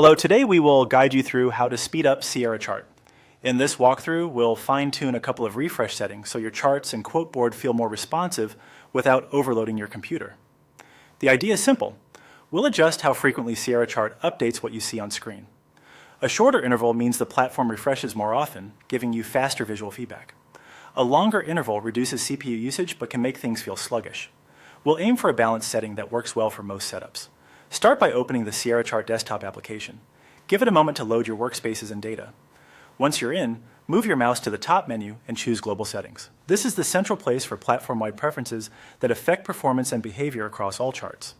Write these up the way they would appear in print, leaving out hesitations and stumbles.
Hello, today we will guide you through how to speed up Sierra Chart. In this walkthrough, we'll fine-tune a couple of refresh settings so your charts and quote board feel more responsive without overloading your computer. The idea is simple. We'll adjust how frequently Sierra Chart updates what you see on screen. A shorter interval means the platform refreshes more often, giving you faster visual feedback. A longer interval reduces CPU usage but can make things feel sluggish. We'll aim for a balanced setting that works well for most setups. Start by opening the Sierra Chart desktop application. Give it a moment to load your workspaces and data. Once you're in, move your mouse to the top menu and choose Global Settings. This is the central place for platform-wide preferences that affect performance and behavior across all charts.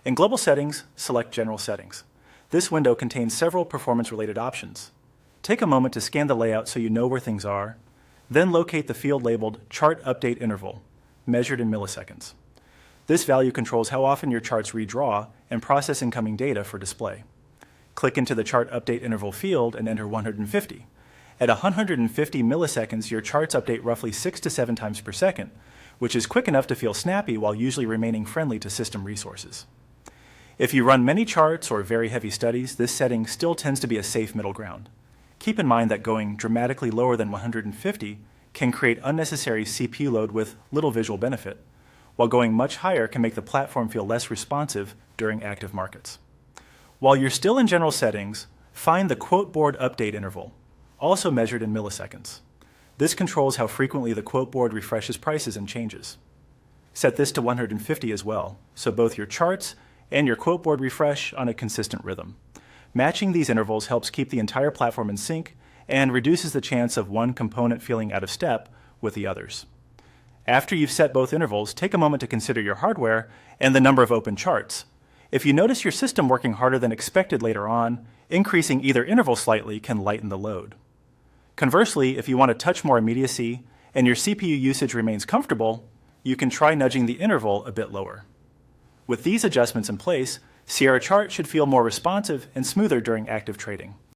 In Global Settings, select General Settings. This window contains several performance-related options. Take a moment to scan the layout so you know where things are, then locate the field labeled Chart Update Interval, measured in milliseconds. This value controls how often your charts redraw and process incoming data for display. Click into the Chart Update Interval field and enter 150. At 150 milliseconds, your charts update roughly 6 to 7 times per second, which is quick enough to feel snappy while usually remaining friendly to system resources. If you run many charts or very heavy studies, this setting still tends to be a safe middle ground. Keep in mind that going dramatically lower than 150 can create unnecessary CPU load with little visual benefit, while going much higher can make the platform feel less responsive during active markets. While you're still in general settings, find the quote board update interval, also measured in milliseconds. This controls how frequently the quote board refreshes prices and changes. Set this to 150 as well, so both your charts and your quote board refresh on a consistent rhythm. Matching these intervals helps keep the entire platform in sync and reduces the chance of one component feeling out of step with the others. After you've set both intervals, take a moment to consider your hardware and the number of open charts. If you notice your system working harder than expected later on, increasing either interval slightly can lighten the load. Conversely, if you want a touch more immediacy and your CPU usage remains comfortable, you can try nudging the interval a bit lower. With these adjustments in place, Sierra Chart should feel more responsive and smoother during active trading.